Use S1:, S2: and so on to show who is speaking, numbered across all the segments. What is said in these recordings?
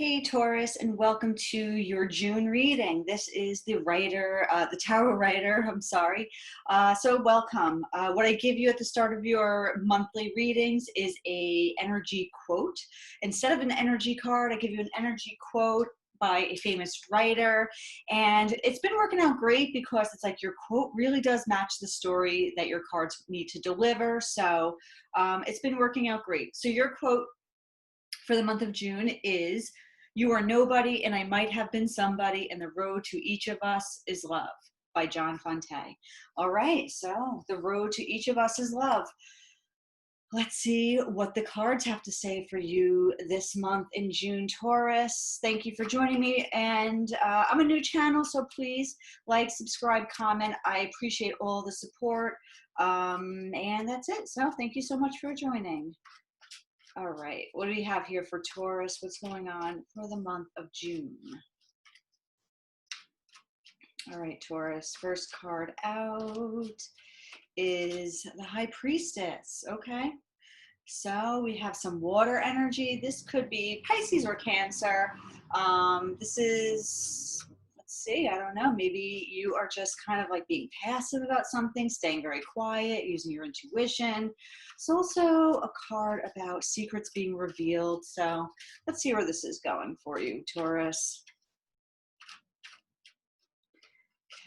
S1: Hey Taurus, and welcome to your June reading. This is the writer, the tarot writer, I'm sorry. So welcome. What I give you at the start of your monthly readings is a energy quote. Instead of an energy card, I give you an energy quote by a famous writer. And it's been working out great because it's like your quote really does match the story that your cards need to deliver. So it's been working out great. So your quote for the month of June is, "You are nobody and I might have been somebody, and the road to each of us is love," by John Fonte. All right, so the road to each of us is love. Let's see what the cards have to say for you this month in June, Taurus. Thank you for joining me. And I'm a new channel, so please like, subscribe, comment. I appreciate all the support. And that's it. So thank you so much for joining. All right, what do we have here for Taurus? What's going on for the month of June? All right, Taurus, first card out is the High Priestess. Okay, so we have some water energy. This could be Pisces or Cancer. This is, let's see, I don't know, maybe you are just kind of like being passive about something, staying very quiet, using your intuition. It's also a card about secrets being revealed. So let's see where this is going for you, Taurus.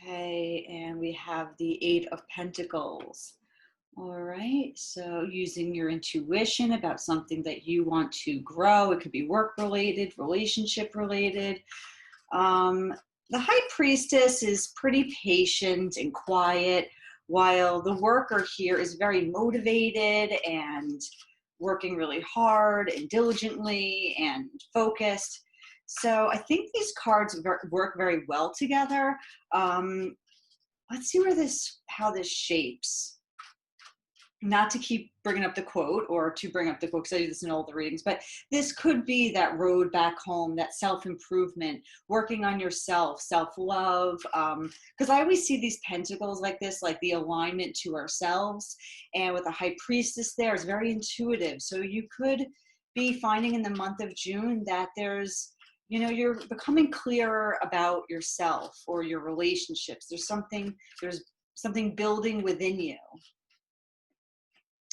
S1: Okay, and we have the Eight of Pentacles. All right, so using your intuition about something that you want to grow. It could be work related, relationship related. The High Priestess is pretty patient and quiet, while the worker here is very motivated and working really hard and diligently and focused. So I think these cards work very well together. Let's see where how this shapes. Not to keep bringing up the quote, or to bring up the quote because I do this in all the readings, but this could be that road back home, that self-improvement, working on yourself, self-love. Because I always see these pentacles like this, like the alignment to ourselves. And with a High Priestess there, it's very intuitive. So you could be finding in the month of June that there's, you know, you're becoming clearer about yourself or your relationships. There's something building within you.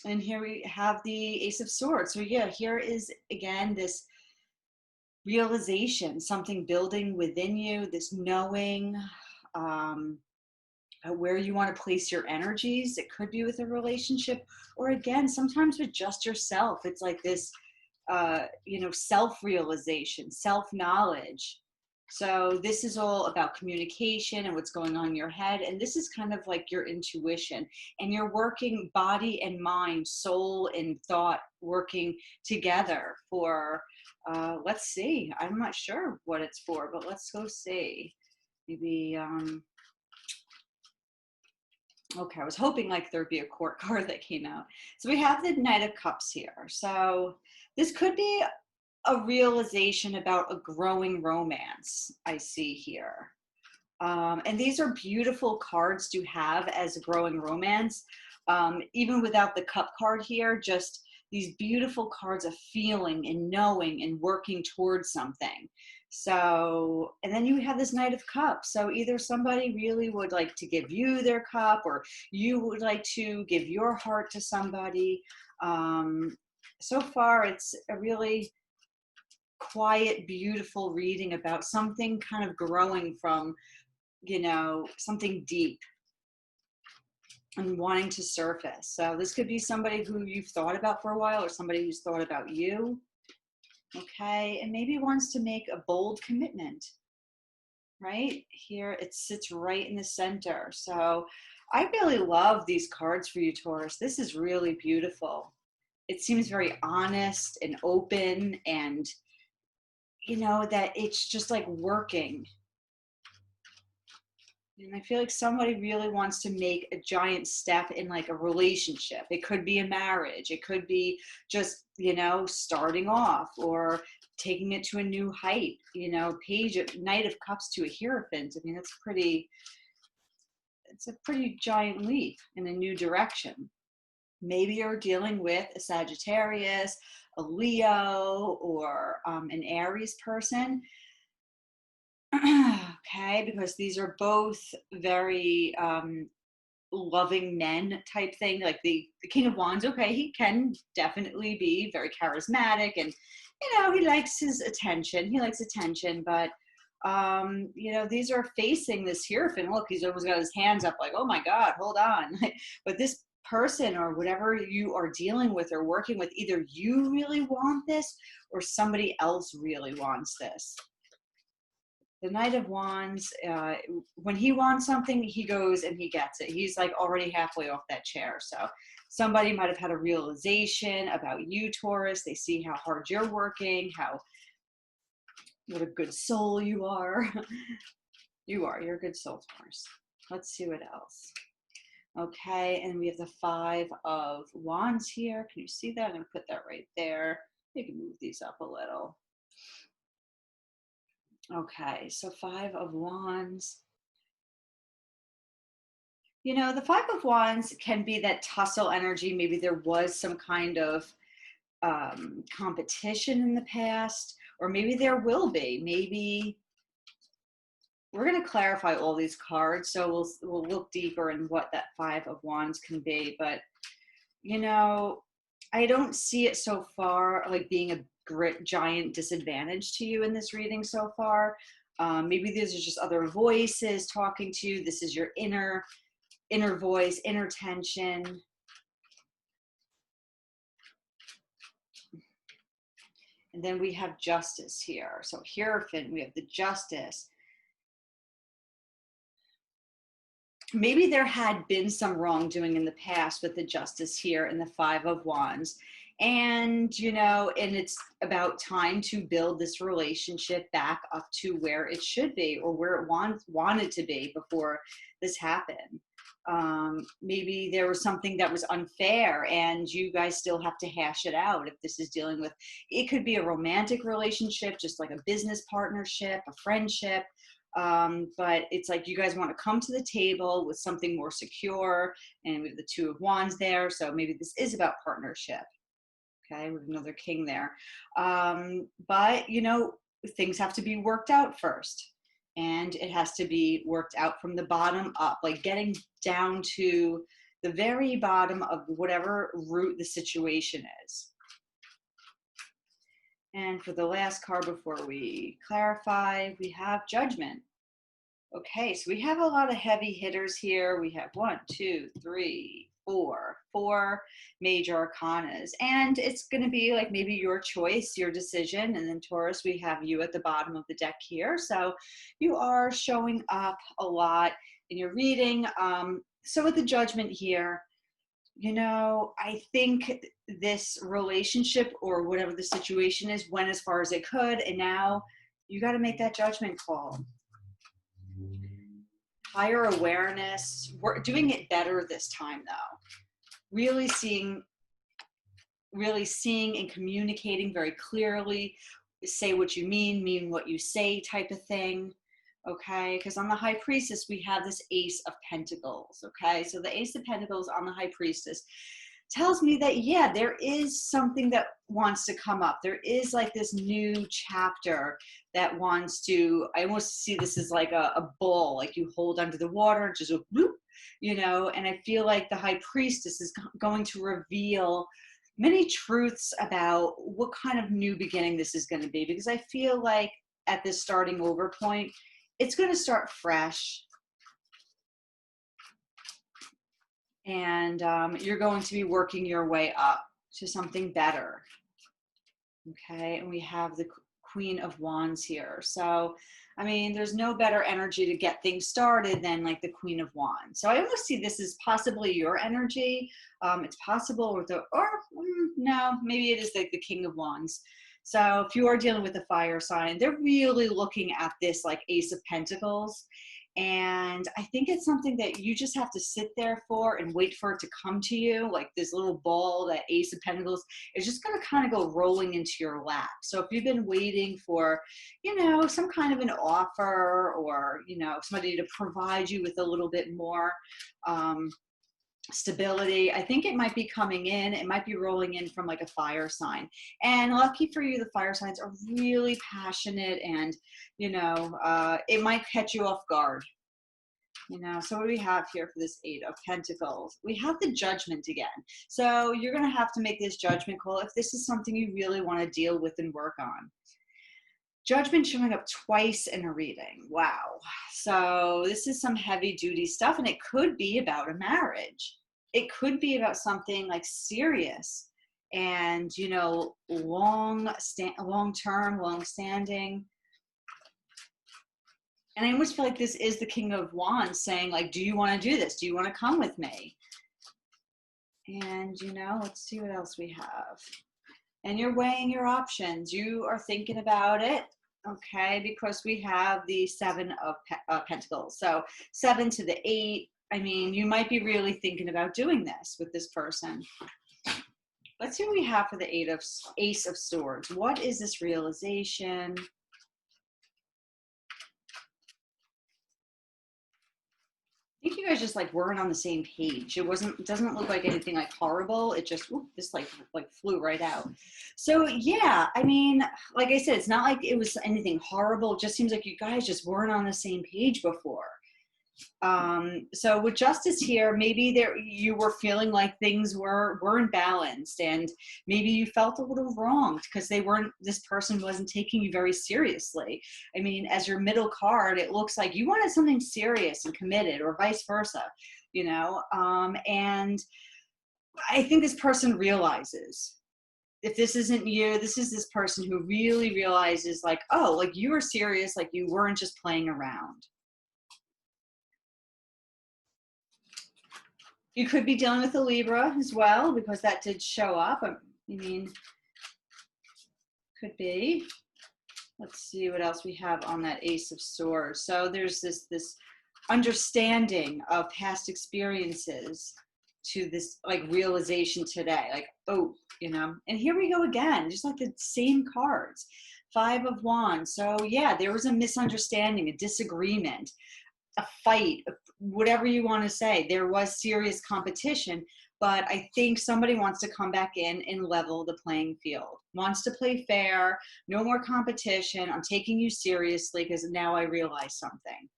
S1: And here we have the Ace of Swords. So yeah, here is again this realization, something building within you, this knowing where you want to place your energies. It could be with a relationship, or again, sometimes with just yourself. It's like this, self-realization, self-knowledge. So this is all about communication and what's going on in your head. And this is kind of like your intuition, and you're working body and mind, soul and thought working together for, let's see, I'm not sure what it's for, but let's go see. Maybe, okay, I was hoping like there'd be a court card that came out. So we have the Knight of Cups here. So this could be a realization about a growing romance I see here. And these are beautiful cards to have as a growing romance. Even without the cup card here, just these beautiful cards of feeling and knowing and working towards something. So, and then you have this Knight of Cups. So either somebody really would like to give you their cup, or you would like to give your heart to somebody. So far, it's a really quiet, beautiful reading about something kind of growing from, something deep and wanting to surface. So this could be somebody who you've thought about for a while, or somebody who's thought about you. Okay, and maybe wants to make a bold commitment. Right here, it sits right in the center. So I really love these cards for you, Taurus. This is really beautiful. It seems very honest and open, and that it's just like working. And I feel like somebody really wants to make a giant step in like a relationship. It could be a marriage. It could be just, starting off or taking it to a new height, Knight of Cups to a Hierophant. I mean, it's a pretty giant leap in a new direction. Maybe you're dealing with a Sagittarius, a Leo or an Aries person. Okay, because these are both very loving men type thing. Like the King of Wands, okay, he can definitely be very charismatic, and he likes his attention. He likes attention, but these are facing this Hierophant. Look, he's always got his hands up, like, oh my God, hold on. But this person or whatever you are dealing with or working with, either you really want this or somebody else really wants this. The Knight of Wands, when he wants something, he goes and he gets it. He's like already halfway off that chair. So somebody might have had a realization about you, Taurus. They see how hard you're working, what a good soul you are. You're a good soul, Taurus. Let's see what else. Okay, and we have the Five of Wands here. Can you see that? I'm going to put that right there. You can move these up a little. Okay, so Five of Wands. The Five of Wands can be that tussle energy. Maybe there was some kind of competition in the past, or maybe there will be. Maybe we're going to clarify all these cards, so we'll look deeper in what that Five of Wands can be. But I don't see it so far like being a giant disadvantage to you in this reading so far. Maybe these are just other voices talking to you. This is your inner voice, inner tension. And then we have Justice here. So Hierophant, we have the Justice. Maybe there had been some wrongdoing in the past with the Justice here and the Five of Wands. And, and it's about time to build this relationship back up to where it should be or where it wanted to be before this happened. Maybe there was something that was unfair and you guys still have to hash it out. If this is dealing with, it could be a romantic relationship, just like a business partnership, a friendship. But it's like you guys want to come to the table with something more secure, and we have the Two of Wands there. So maybe this is about partnership. Okay, we have another King there. But things have to be worked out first. And it has to be worked out from the bottom up, like getting down to the very bottom of whatever root the situation is. And for the last card before we clarify, we have Judgment. Okay, so we have a lot of heavy hitters here. We have 1, 2, 3, 4 major arcanas. And it's going to be like maybe your choice, your decision. And then Taurus, we have you at the bottom of the deck here. So you are showing up a lot in your reading. So with the Judgment here, I think this relationship or whatever the situation is went as far as it could. And now you got to make that judgment call. Higher awareness. We're doing it better this time, though. Really seeing and communicating very clearly. Say what you mean what you say type of thing. Okay, because on the High Priestess, we have this Ace of Pentacles. Okay, so the Ace of Pentacles on the High Priestess tells me that, yeah, there is something that wants to come up. There is like this new chapter that wants to, I almost see this as like a ball, like you hold under the water, just a bloop, and I feel like the High Priestess is going to reveal many truths about what kind of new beginning this is going to be, because I feel like at this starting over point, it's going to start fresh. And you're going to be working your way up to something better. Okay, and we have the Queen of Wands here. So, I mean, there's no better energy to get things started than like the Queen of Wands. So I almost see this as possibly your energy. It's possible, no, maybe it is like the King of Wands. So if you are dealing with a fire sign, they're really looking at this like Ace of Pentacles. And I think it's something that you just have to sit there for and wait for it to come to you. Like this little ball, that Ace of Pentacles is just going to kind of go rolling into your lap. So if you've been waiting for, some kind of an offer or, somebody to provide you with a little bit more, stability. I think it might be coming in. It might be rolling in from like a fire sign. And lucky for you, the fire signs are really passionate, and, it might catch you off guard. So what do we have here for this Eight of Pentacles? We have the Judgment again. So you're going to have to make this judgment call if this is something you really want to deal with and work on. Judgment showing up twice in a reading. Wow. So this is some heavy duty stuff, and it could be about a marriage. It could be about something like serious and, long term, long standing. And I almost feel like this is the King of Wands saying, like, do you want to do this? Do you want to come with me? And, let's see what else we have. And you're weighing your options. You are thinking about it, okay? Because we have the Seven of Pentacles. So 7 to the 8. I mean, you might be really thinking about doing this with this person. Let's see what we have for the Ace of Swords. What is this realization? I think you guys just like weren't on the same page. It doesn't look like anything like horrible. It just, this like flew right out. So yeah, I mean, like I said, it's not like it was anything horrible. It just seems like you guys just weren't on the same page before. So with Justice here, maybe you were feeling like things weren't balanced, and maybe you felt a little wronged because this person wasn't taking you very seriously. I mean, as your middle card, it looks like you wanted something serious and committed, or vice versa, and I think this person realizes, if this isn't you, this is this person who really realizes, like, oh, like you were serious, like you weren't just playing around. You could be dealing with a Libra as well, because that did show up. I mean, could be. Let's see what else we have on that Ace of Swords. So there's this understanding of past experiences to this like realization today, like, oh, and here we go again, just like the same cards. 5 of Wands. So yeah, there was a misunderstanding, a disagreement, a fight, whatever you want to say. There was serious competition, but I think somebody wants to come back in and level the playing field, wants to play fair, no more competition. I'm taking you seriously because now I realize something.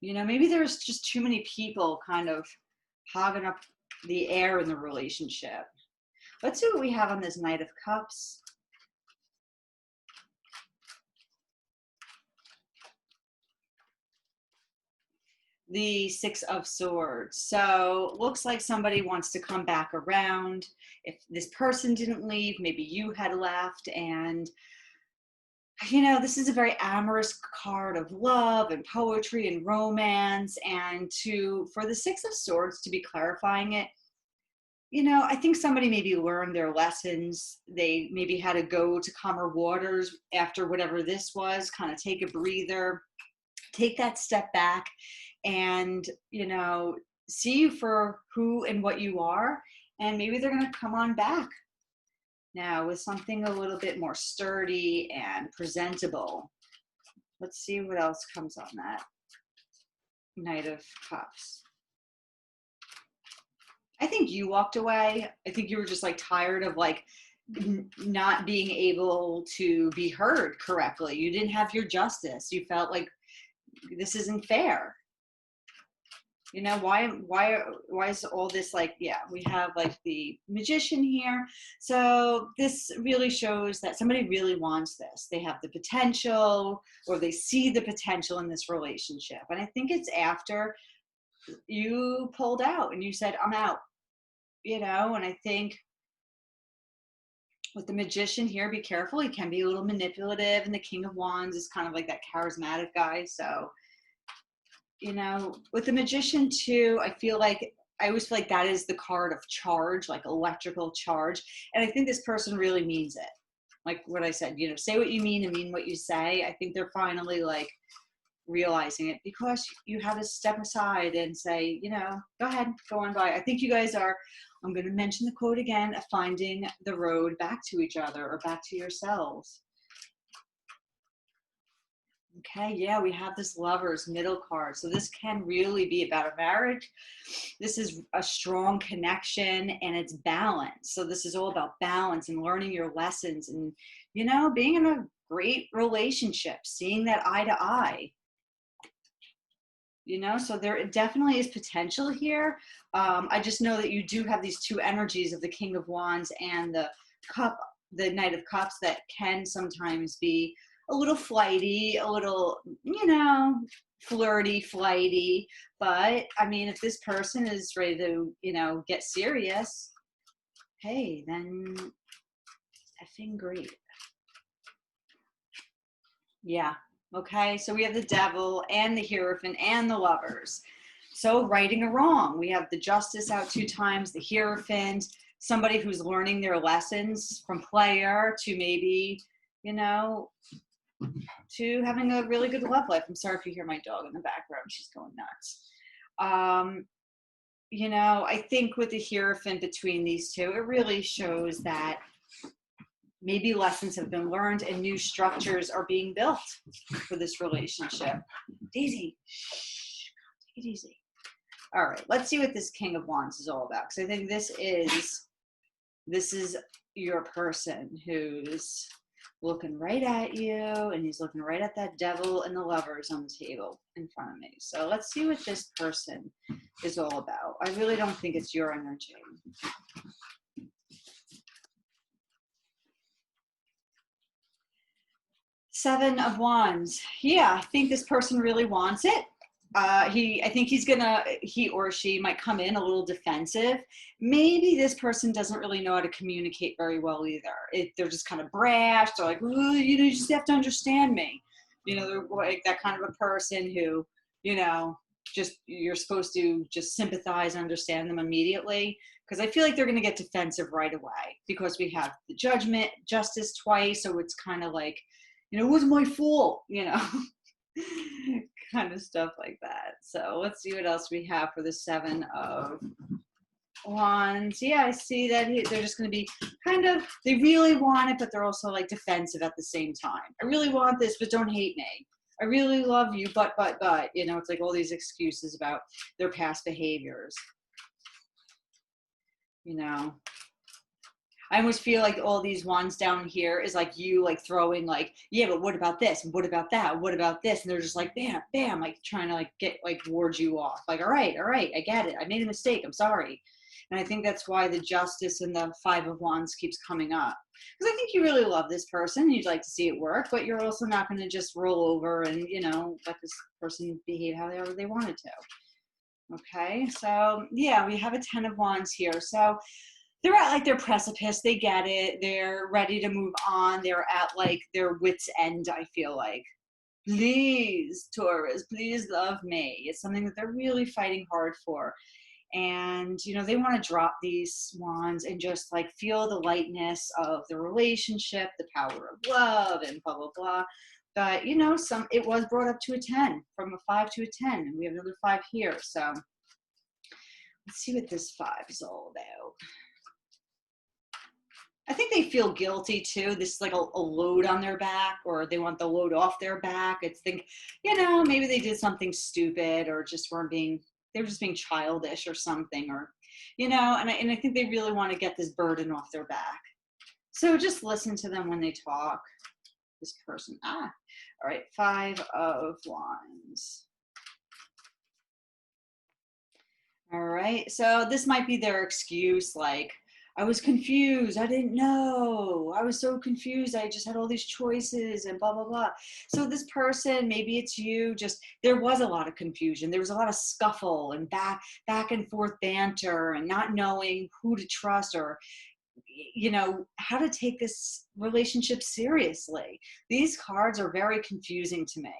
S1: Maybe there's just too many people kind of hogging up the air in the relationship. Let's see what we have on this Knight of Cups. The 6 of Swords. So looks like somebody wants to come back around. If this person didn't leave, maybe you had left. And, this is a very amorous card of love and poetry and romance. And for the 6 of Swords to be clarifying it, I think somebody maybe learned their lessons. They maybe had to go to calmer waters after whatever this was, kind of take a breather, take that step back, and see you for who and what you are, and maybe they're going to come on back now with something a little bit more sturdy and presentable. Let's see what else comes on that Knight of Cups. I think you walked away. I think you were just like tired of like not being able to be heard correctly. You didn't have your justice. You felt like this isn't fair. Why is all this like, yeah, we have like the Magician here. So this really shows that somebody really wants this. They have the potential, or they see the potential in this relationship. And I think it's after you pulled out and you said, I'm out, and I think with the Magician here, be careful. He can be a little manipulative, and the King of Wands is kind of like that charismatic guy. So with the Magician too, I always feel like that is the card of charge, like electrical charge. And I think this person really means it. Like what I said, say what you mean and mean what you say. I think they're finally like realizing it, because you have to step aside and say, go ahead, go on by. I think you guys are, I'm going to mention the quote again, finding the road back to each other or back to yourselves. Okay, yeah, we have this Lovers middle card. So this can really be about a marriage. This is a strong connection and it's balance. So this is all about balance and learning your lessons and, being in a great relationship, seeing that eye to eye. So there definitely is potential here. I just know that you do have these two energies of the King of Wands and cup the Knight of Cups that can sometimes be a little flighty, a little, flirty, flighty. But I mean, if this person is ready to, get serious, hey, then effing great. Yeah. Okay. So we have the Devil and the Hierophant and the Lovers. So righting a wrong. We have the Justice out 2 times, the Hierophant, somebody who's learning their lessons from player to maybe, to having a really good love life. I'm sorry if you hear my dog in the background. She's going nuts. I think with the Hierophant between these two, it really shows that maybe lessons have been learned and new structures are being built for this relationship. Daisy, shh, take it easy. All right, let's see what this King of Wands is all about. Because I think this is your person who's looking right at you, and he's looking right at that Devil and the Lovers on the table in front of me. So let's see what this person is all about. I really don't think it's your energy. Seven of Wands. Yeah, I think this person really wants it. I think he or she might come in a little defensive. Maybe this person doesn't really know how to communicate very well either. They're just kind of brash. They're like, you just have to understand me. They're like that kind of a person who, just you're supposed to just sympathize, understand them immediately. Because I feel like they're going to get defensive right away because we have the Judgment, Justice twice. So it's kind of like, it wasn't my fault, kind of stuff like that. So let's see what else we have for the Seven of Wands. Yeah, I see that they're just going to be they really want it, but they're also like defensive at the same time. I really want this, but don't hate me. I really love you, but, it's like all these excuses about their past behaviors. I almost feel like all these wands down here is like you like throwing like, yeah, but what about this? What about that? What about this? And they're just like, bam, bam, like trying to like get like ward you off. Like, all right, I get it. I made a mistake. I'm sorry. And I think that's why the Justice and the Five of Wands keeps coming up. Because I think you really love this person. You'd like to see it work, but you're also not going to just roll over and, let this person behave however they wanted to. Okay, so yeah, we have a Ten of Wands here. So they're at like their precipice. They get it. They're ready to move on. They're at like their wits' end, I feel like. Please, Taurus, please love me. It's something that they're really fighting hard for. And, they want to drop these wands and just like feel the lightness of the relationship, the power of love, and blah, blah, blah. But, it was brought up to a 10, from a 5 to a 10. And we have another 5 here. So let's see what this 5 is all about. I think they feel guilty too. This is like a load on their back, or they want the load off their back. It's maybe they did something stupid or just they were just being childish or something, or, and I think they really want to get this burden off their back. So just listen to them when they talk. This person, all right, 5 of Wands. All right, so this might be their excuse, like, I was confused. I didn't know. I was so confused. I just had all these choices and blah, blah, blah. So this person, maybe it's you, just there was a lot of confusion. There was a lot of scuffle and back and forth banter and not knowing who to trust or, how to take this relationship seriously. These cards are very confusing to me.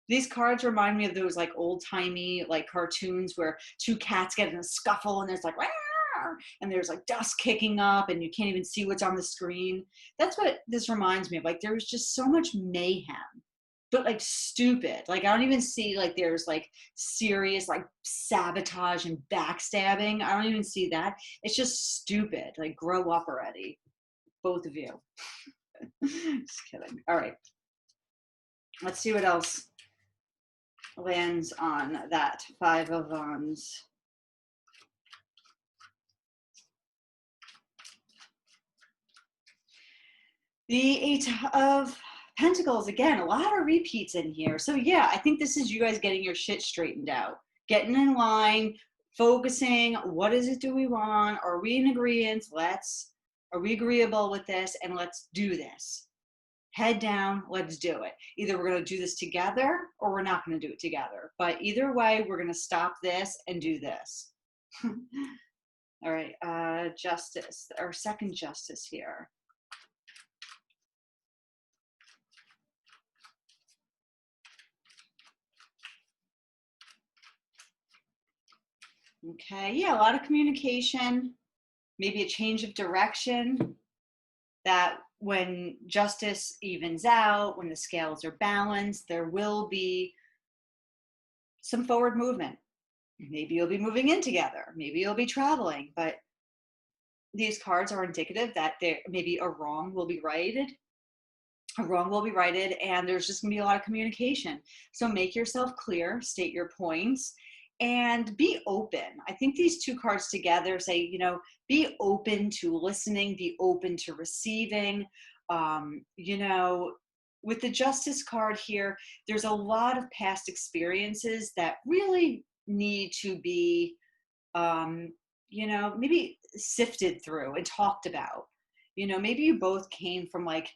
S1: These cards remind me of those like old timey like cartoons where 2 cats get in a scuffle and there's like, and there's like dust kicking up and you can't even see what's on the screen. That's what this reminds me of. Like there's just so much mayhem, but like stupid. Like I don't even see like there's like serious like sabotage and backstabbing. I don't even see that. It's just stupid. Like grow up already, both of you. Just kidding. All right. Let's see what else lands on that Five of Wands. The Eight of Pentacles, again, a lot of repeats in here. So yeah, I think this is you guys getting your shit straightened out, getting in line, focusing. What is it do we want? Are we in agreement? Are we agreeable with this? And let's do this. Head down, let's do it. Either we're going to do this together or we're not going to do it together. But either way, we're going to stop this and do this. All right, justice, our second justice here. Okay, yeah, a lot of communication, maybe a change of direction, that when justice evens out, when the scales are balanced, there will be some forward movement. Maybe you'll be moving in together, maybe you'll be traveling, but these cards are indicative that there maybe a wrong will be righted. A wrong will be righted, and there's just gonna be a lot of communication. So make yourself clear, state your points, and be open. I think these two cards together say, you know, be open to listening, be open to receiving. You know, with the Justice card here, there's a lot of past experiences that really need to be, you know, maybe sifted through and talked about. You know, maybe you both came from like,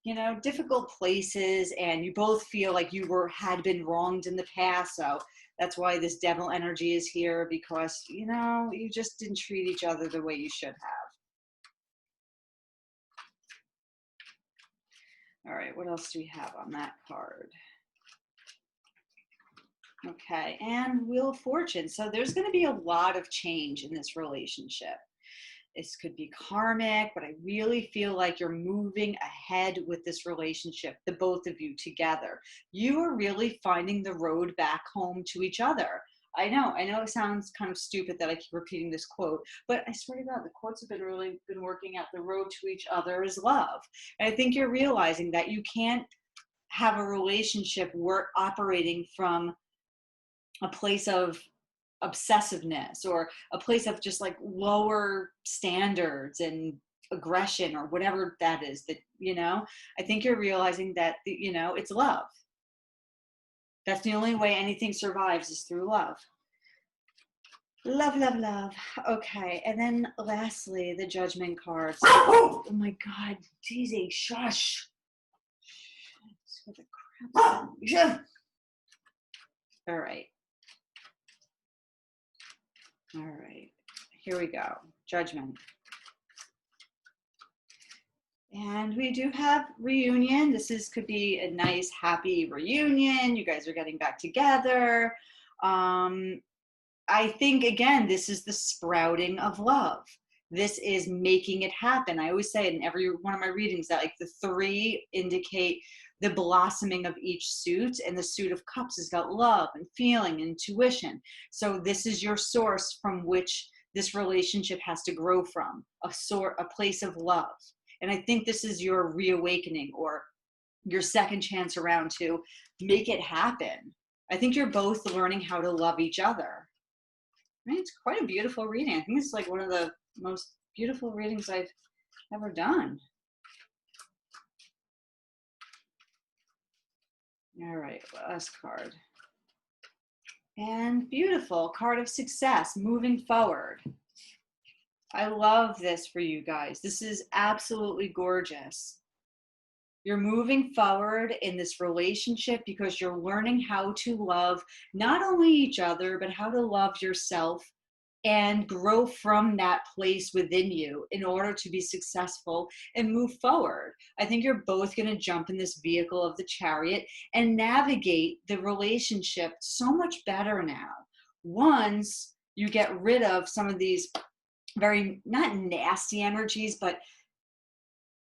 S1: you know, difficult places, and you both feel like had been wronged in the past. So that's why this devil energy is here, because, you know, you just didn't treat each other the way you should have. All right, what else do we have on that card? Okay, and Wheel of Fortune. So there's going to be a lot of change in this relationship. This could be karmic, but I really feel like you're moving ahead with this relationship, the both of you together. You are really finding the road back home to each other. I know it sounds kind of stupid that I keep repeating this quote, but I swear to God, the quotes have really been working out. The road to each other is love. And I think you're realizing that you can't have a relationship operating from a place of obsessiveness or a place of just like lower standards and aggression or whatever that is, that, you know, I think you're realizing that, you know, it's love. That's the only way anything survives, is through love. Love, love, love. Okay, and then lastly, the Judgment cards. Oh my God, DJ, shush. What the crap? Yeah. All right. All right, here we go. Judgment. And we do have reunion. Could be a nice, happy reunion. You guys are getting back together. I think, again, this is the sprouting of love. This is making it happen. I always say in every one of my readings that like the three indicate the blossoming of each suit, and the suit of cups has got love and feeling and intuition. So this is your source from which this relationship has to grow from, a place of love. And I think this is your reawakening, or your second chance around to make it happen. I think you're both learning how to love each other. I mean, it's quite a beautiful reading. I think it's like one of the most beautiful readings I've ever done. All right, last card. And beautiful, card of success, moving forward. I love this for you guys. This is absolutely gorgeous. You're moving forward in this relationship because you're learning how to love not only each other, but how to love yourself and grow from that place within you in order to be successful and move forward. I think you're both going to jump in this vehicle of the Chariot and navigate the relationship so much better now. Once you get rid of some of these very, not nasty energies, but,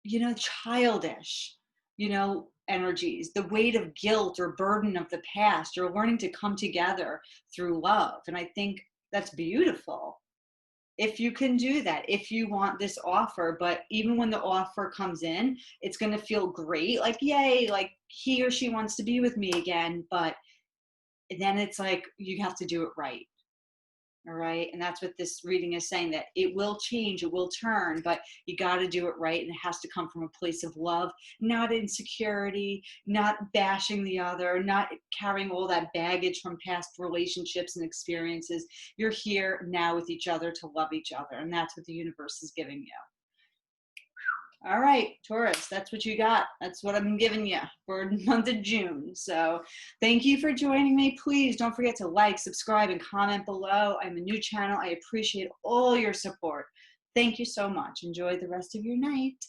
S1: you know, childish, you know, energies, the weight of guilt or burden of the past. You're learning to come together through love. And I think that's beautiful. if you can do that, if you want this offer. But even when the offer comes in, it's going to feel great, like, yay, like he or she wants to be with me again. But then it's like, you have to do it right. All right. And that's what this reading is saying, that it will change, it will turn, but you got to do it right. And it has to come from a place of love, not insecurity, not bashing the other, not carrying all that baggage from past relationships and experiences. You're here now with each other to love each other. And that's what the universe is giving you. All right, Taurus, that's what you got. That's what I'm giving you for the month of June. So thank you for joining me. Please don't forget to like, subscribe, and comment below. I'm a new channel. I appreciate all your support. Thank you so much. Enjoy the rest of your night.